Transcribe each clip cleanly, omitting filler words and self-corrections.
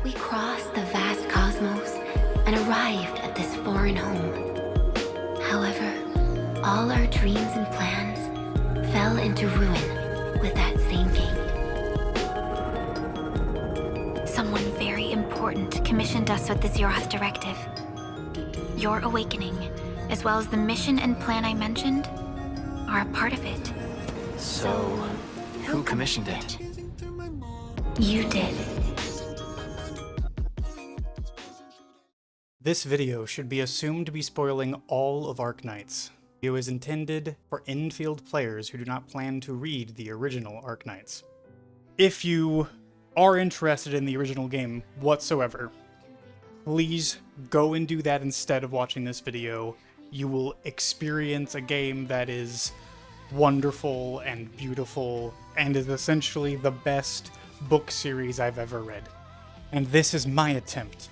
We crossed the vast cosmos and arrived at this foreign home. However, all our dreams and plans fell into ruin with that same gate. Someone very important commissioned us with the zeroth directive. Your awakening, as well as the mission and plan I mentioned, are a part of it. So, who commissioned it? You did. This video should be assumed to be spoiling all of Arknights. The video is intended for Endfield players who do not plan to read the original Arknights. If you are interested in the original game whatsoever, please go and do that instead of watching this video. You will experience a game that is wonderful and beautiful and is essentially the best book series I've ever read. And this is my attempt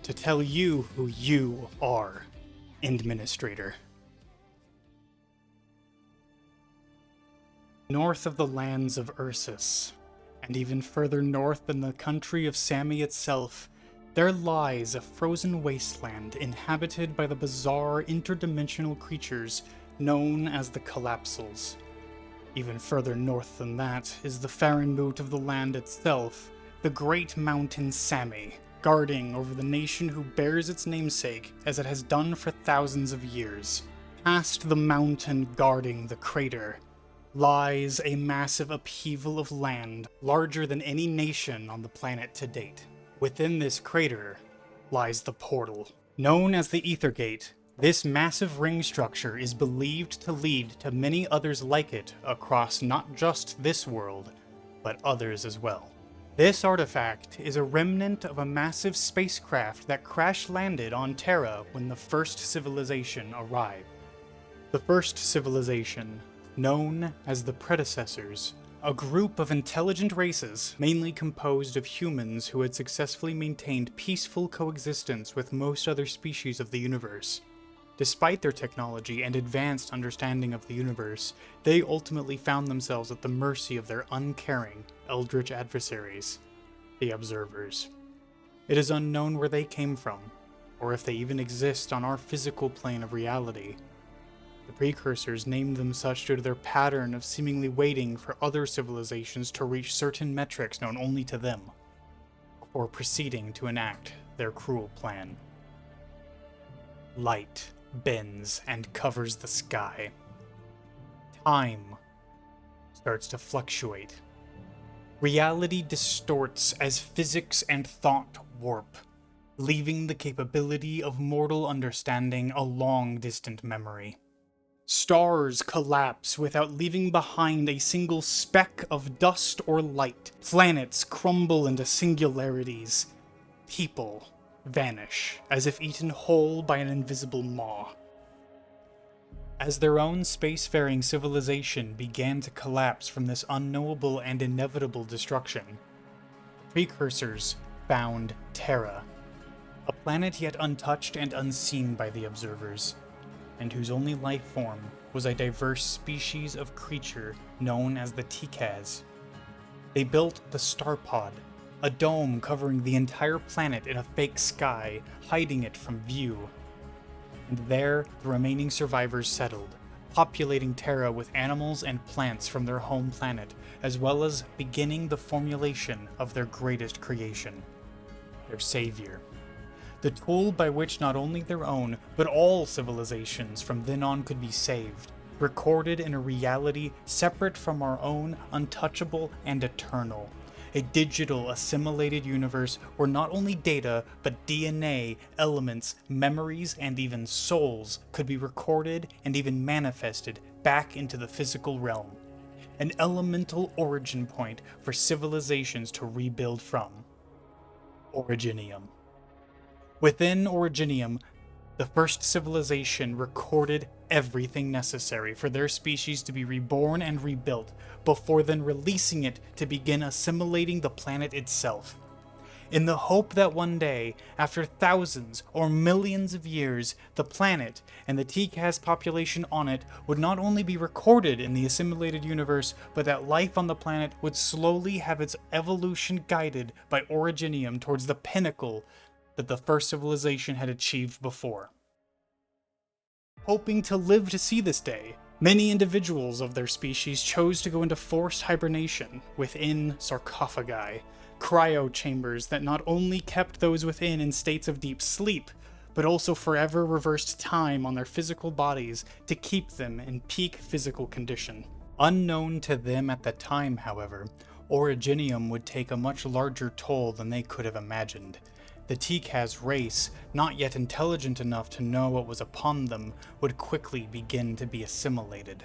to tell you who you are, Administrator. North of the lands of Ursus, and even further north than the country of Sami itself, there lies a frozen wasteland inhabited by the bizarre interdimensional creatures known as the Collapsals. Even further north than that is the Farenmoot of the land itself, the great mountain Sami, guarding over the nation who bears its namesake as it has done for thousands of years. Past the mountain guarding the crater lies a massive upheaval of land larger than any nation on the planet to date. Within this crater lies the portal. Known as the Ethergate, this massive ring structure is believed to lead to many others like it across not just this world, but others as well. This artifact is a remnant of a massive spacecraft that crash-landed on Terra when the first civilization arrived. The first civilization, known as the Predecessors, a group of intelligent races mainly composed of humans who had successfully maintained peaceful coexistence with most other species of the universe. Despite their technology and advanced understanding of the universe, they ultimately found themselves at the mercy of their uncaring, eldritch adversaries, the Observers. It is unknown where they came from, or if they even exist on our physical plane of reality. The Precursors named them such due to their pattern of seemingly waiting for other civilizations to reach certain metrics known only to them, before proceeding to enact their cruel plan. Light bends and covers the sky. Time starts to fluctuate. Reality distorts as physics and thought warp, leaving the capability of mortal understanding a long-distant memory. Stars collapse without leaving behind a single speck of dust or light. Planets crumble into singularities. People vanish, as if eaten whole by an invisible maw. As their own spacefaring civilization began to collapse from this unknowable and inevitable destruction, the Precursors found Terra, a planet yet untouched and unseen by the Observers, and whose only life form was a diverse species of creature known as the Tikaz. They built the Star Pod, a dome covering the entire planet in a fake sky, hiding it from view. And there, the remaining survivors settled, populating Terra with animals and plants from their home planet, as well as beginning the formulation of their greatest creation, their savior. The tool by which not only their own, but all civilizations from then on could be saved, recorded in a reality separate from our own, untouchable and eternal. A digital, assimilated universe where not only data, but DNA, elements, memories, and even souls could be recorded and even manifested back into the physical realm. An elemental origin point for civilizations to rebuild from. Originium. Within Originium, the first civilization recorded everything necessary for their species to be reborn and rebuilt, before then releasing it to begin assimilating the planet itself. in the hope that one day, after thousands or millions of years, the planet and the T-Cast population on it would not only be recorded in the assimilated universe, but that life on the planet would slowly have its evolution guided by originium towards the pinnacle that the first civilization had achieved before. Hoping to live to see this day, many individuals of their species chose to go into forced hibernation within sarcophagi, cryo chambers that not only kept those within in states of deep sleep, but also forever reversed time on their physical bodies to keep them in peak physical condition. Unknown to them at the time, however, originium would take a much larger toll than they could have imagined. The T-Caz race, not yet intelligent enough to know what was upon them, would quickly begin to be assimilated.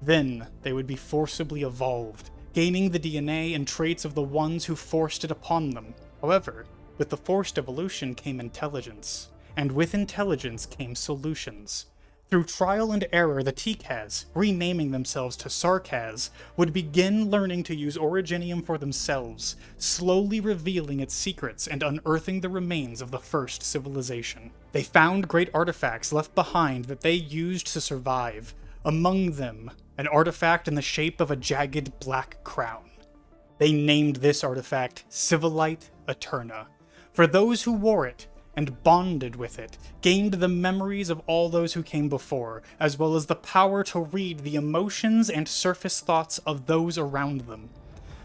Then, they would be forcibly evolved, gaining the DNA and traits of the ones who forced it upon them. However, with the forced evolution came intelligence, and with intelligence came solutions. Through trial and error, the T-Caz, renaming themselves to Sarkaz, would begin learning to use originium for themselves, slowly revealing its secrets and unearthing the remains of the first civilization. They found great artifacts left behind that they used to survive, among them an artifact in the shape of a jagged black crown. They named this artifact Civilite Eterna. For those who wore it, and bonded with it, gained the memories of all those who came before, as well as the power to read the emotions and surface thoughts of those around them.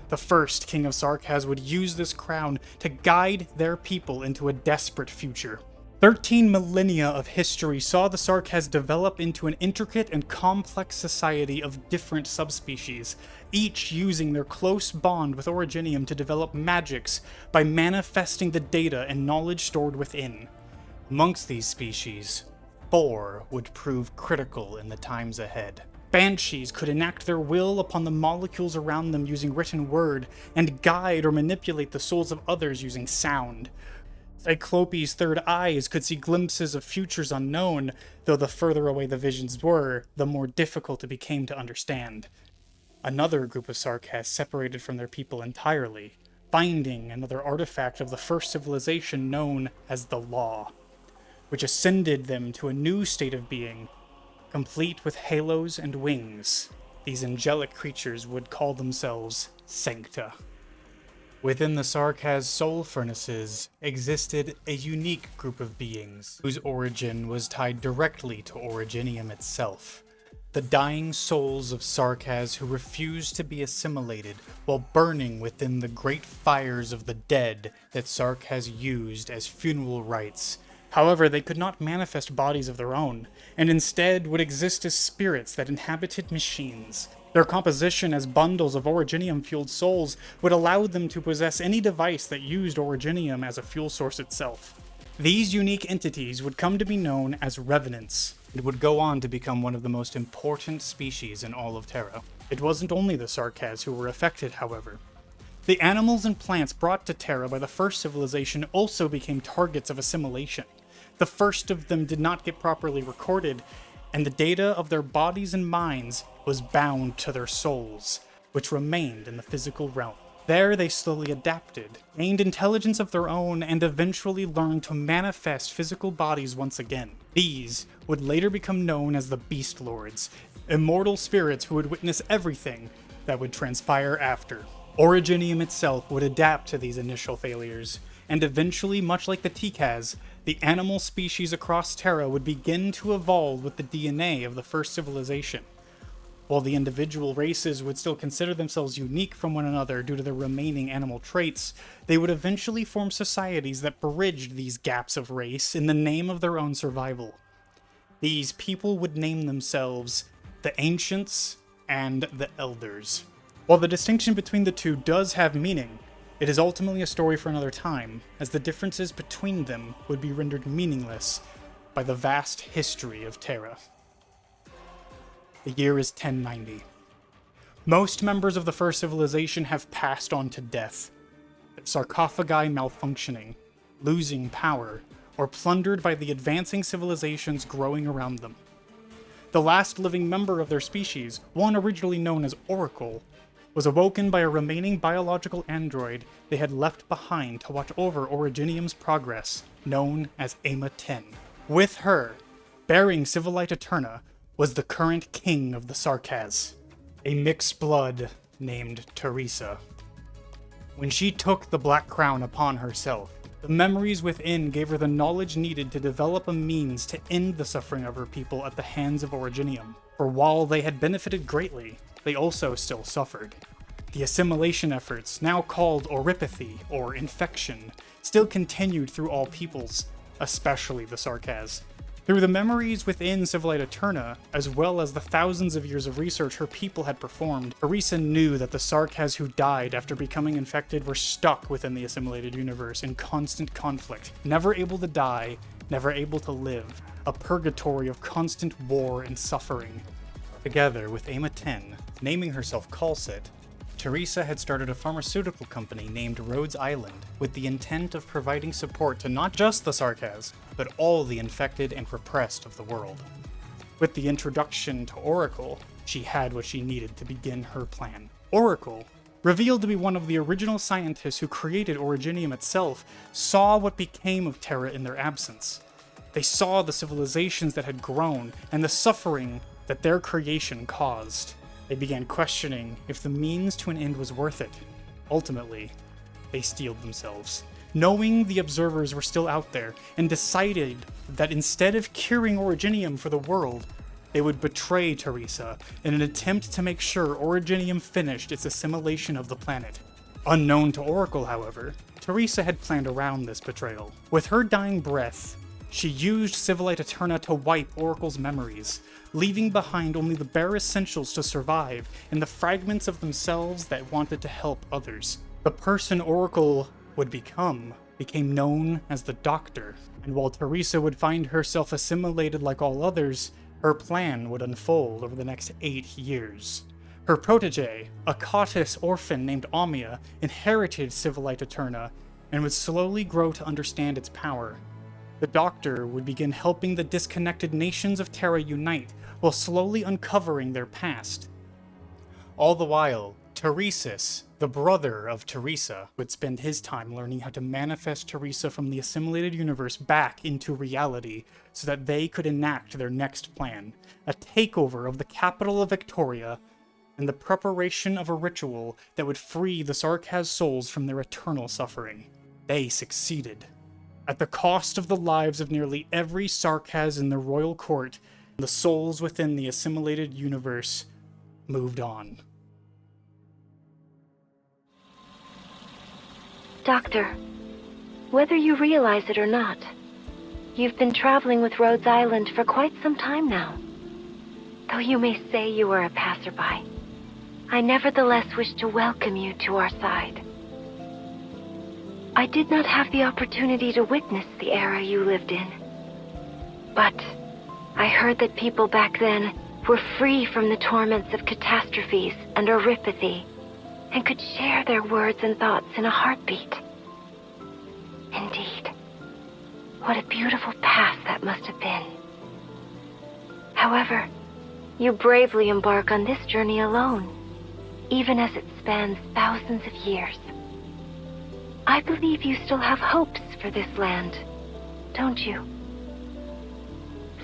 The first King of Sarkaz would use this crown to guide their people into a desperate future. 13 millennia of history saw the Sarkaz develop into an intricate and complex society of different subspecies, each using their close bond with originium to develop magics by manifesting the data and knowledge stored within. Amongst these species, 4 would prove critical in the times ahead. Banshees could enact their will upon the molecules around them using written word, and guide or manipulate the souls of others using sound. Cyclopes' third eyes could see glimpses of futures unknown, though the further away the visions were, the more difficult it became to understand. Another group of Sarkaz separated from their people entirely, finding another artifact of the first civilization known as the Law, which ascended them to a new state of being, complete with halos and wings. These angelic creatures would call themselves Sancta. Within the Sarkaz soul furnaces existed a unique group of beings whose origin was tied directly to originium itself. The dying souls of Sarkaz who refused to be assimilated while burning within the great fires of the dead that Sarkaz used as funeral rites. However, they could not manifest bodies of their own, and instead would exist as spirits that inhabited machines. Their composition as bundles of originium-fueled souls would allow them to possess any device that used originium as a fuel source itself. These unique entities would come to be known as revenants, and would go on to become one of the most important species in all of Terra. It wasn't only the Sarkaz who were affected, however. The animals and plants brought to Terra by the first civilization also became targets of assimilation. The first of them did not get properly recorded, and the data of their bodies and minds was bound to their souls, which remained in the physical realm. There they slowly adapted, gained intelligence of their own, and eventually learned to manifest physical bodies once again. These would later become known as the Beast Lords, immortal spirits who would witness everything that would transpire after. Originium itself would adapt to these initial failures, and eventually, much like the T-Caz, the animal species across Terra would begin to evolve with the DNA of the first civilization. While the individual races would still consider themselves unique from one another due to their remaining animal traits, they would eventually form societies that bridged these gaps of race in the name of their own survival. These people would name themselves the Ancients and the Elders. While the distinction between the two does have meaning, it is ultimately a story for another time, as the differences between them would be rendered meaningless by the vast history of Terra. The year is 1090. Most members of the first civilization have passed on to death, sarcophagi malfunctioning, losing power, or plundered by the advancing civilizations growing around them. The last living member of their species, one originally known as Oracle, was awoken by a remaining biological android they had left behind to watch over Originium's progress, known as Ama 10. With her, bearing Civilite Eterna, was the current king of the Sarkaz, a mixed blood named Teresa. When she took the Black Crown upon herself, the memories within gave her the knowledge needed to develop a means to end the suffering of her people at the hands of Originium. For while they had benefited greatly, they also still suffered. The assimilation efforts, now called oripathy, or infection, still continued through all peoples, especially the Sarkaz. Through the memories within Civilite Eterna, as well as the thousands of years of research her people had performed, Teresa knew that the Sarkaz who died after becoming infected were stuck within the assimilated universe in constant conflict, never able to die, never able to live, a purgatory of constant war and suffering. Together with Ama 10, naming herself Calcit, Teresa had started a pharmaceutical company named Rhodes Island with the intent of providing support to not just the Sarkaz, but all the infected and repressed of the world. With the introduction to Oracle, she had what she needed to begin her plan. Oracle, revealed to be one of the original scientists who created Originium itself, saw what became of Terra in their absence. They saw the civilizations that had grown and the suffering that their creation caused. They began questioning if the means to an end was worth it. Ultimately, they steeled themselves, knowing the observers were still out there, and decided that instead of curing Originium for the world, they would betray Teresa in an attempt to make sure Originium finished its assimilation of the planet. Unknown to Oracle, however, Teresa had planned around this betrayal. With her dying breath, she used Civilite Eterna to wipe Oracle's memories, leaving behind only the bare essentials to survive and the fragments of themselves that wanted to help others. The person Oracle would become became known as the Doctor, and while Teresa would find herself assimilated like all others, her plan would unfold over the next 8 years. Her protege, a Cautis orphan named Amia, inherited Civilite Eterna and would slowly grow to understand its power. The Doctor would begin helping the disconnected nations of Terra unite, while slowly uncovering their past. All the while, Teresis, the brother of Teresa, would spend his time learning how to manifest Teresa from the assimilated universe back into reality so that they could enact their next plan, a takeover of the capital of Victoria, and the preparation of a ritual that would free the Sarkaz souls from their eternal suffering. They succeeded. At the cost of the lives of nearly every Sarkaz in the royal court, the souls within the assimilated universe moved on. Doctor, whether you realize it or not, you've been traveling with Rhodes Island for quite some time now. Though you may say you are a passerby, I nevertheless wish to welcome you to our side. I did not have the opportunity to witness the era you lived in, but I heard that people back then were free from the torments of catastrophes and oripathy, and could share their words and thoughts in a heartbeat. Indeed, what a beautiful past that must have been. However, you bravely embark on this journey alone, even as it spans thousands of years. I believe you still have hopes for this land, don't you?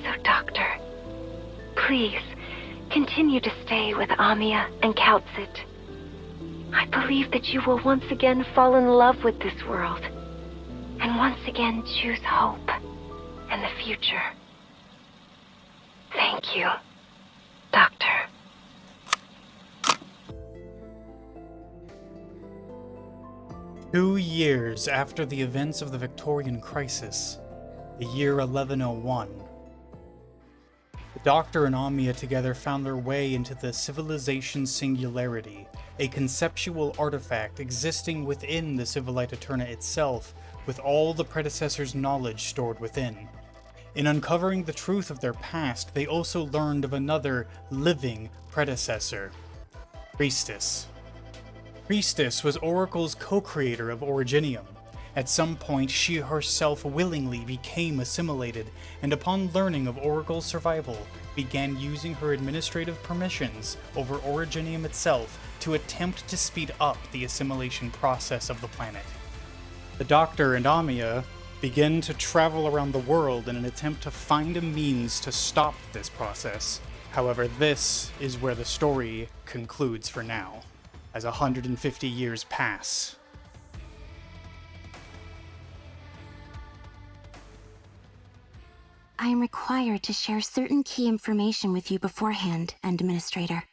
So, Doctor, please continue to stay with Amia and Calcit. I believe that you will once again fall in love with this world, and once again choose hope and the future. Thank you, Doctor. Two years after the events of the Victorian crisis, the year 1101, the Doctor and Amia together found their way into the Civilization Singularity, a conceptual artifact existing within the Civilite Eterna itself, with all the predecessors' knowledge stored within. In uncovering the truth of their past, they also learned of another living predecessor, Priestess. Priestess was Oracle's co-creator of Originium. At some point, she herself willingly became assimilated, and upon learning of Oracle's survival, began using her administrative permissions over originium itself to attempt to speed up the assimilation process of the planet. The Doctor and Amia begin to travel around the world in an attempt to find a means to stop this process. However, this is where the story concludes for now, as 150 years pass. I am required to share certain key information with you beforehand, Administrator.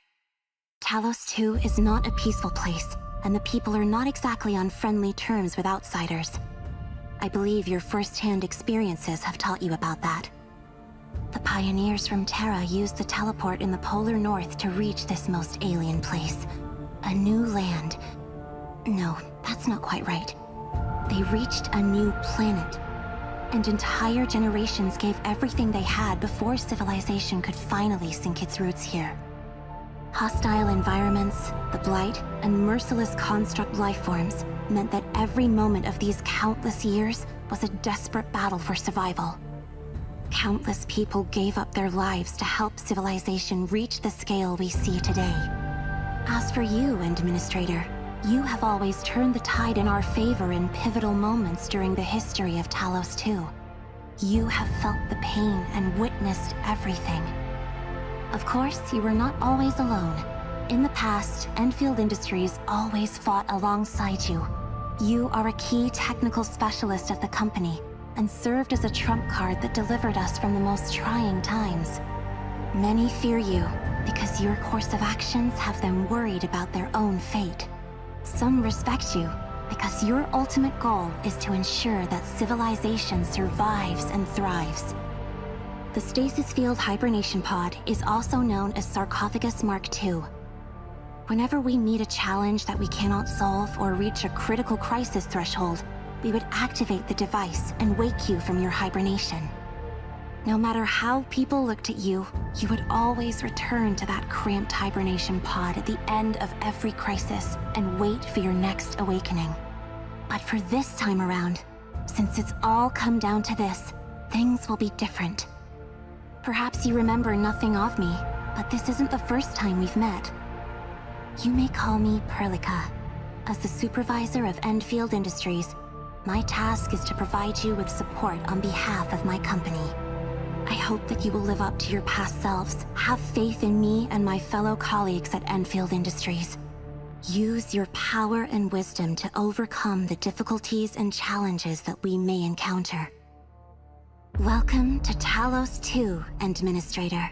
Talos-II is not a peaceful place, and the people are not exactly on friendly terms with outsiders. I believe your first-hand experiences have taught you about that. The pioneers from Terra used the teleport in the polar north to reach this most alien place. A new land. No, that's not quite right. They reached a new planet. And entire generations gave everything they had before civilization could finally sink its roots here. Hostile environments, the blight, and merciless construct lifeforms meant that every moment of these countless years was a desperate battle for survival. Countless people gave up their lives to help civilization reach the scale we see today. As for you, Administrator, you have always turned the tide in our favor in pivotal moments during the history of Talos-II. You have felt the pain and witnessed everything. Of course, you were not always alone. In the past, Endfield Industries always fought alongside you. You are a key technical specialist of the company, and served as a trump card that delivered us from the most trying times. Many fear you, because your course of actions have them worried about their own fate. Some respect you, because your ultimate goal is to ensure that civilization survives and thrives. The stasis field hibernation pod is also known as Sarcophagus Mark II. Whenever we meet a challenge that we cannot solve or reach a critical crisis threshold, we would activate the device and wake you from your hibernation. No matter how people looked at you, you would always return to that cramped hibernation pod at the end of every crisis and wait for your next awakening. But for this time around, since it's all come down to this, things will be different. Perhaps you remember nothing of me, but this isn't the first time we've met. You may call me Perlica. As the supervisor of Endfield Industries, my task is to provide you with support on behalf of my company. I hope that you will live up to your past selves, have faith in me and my fellow colleagues at Endfield Industries. Use your power and wisdom to overcome the difficulties and challenges that we may encounter. Welcome to Talos-II, Administrator.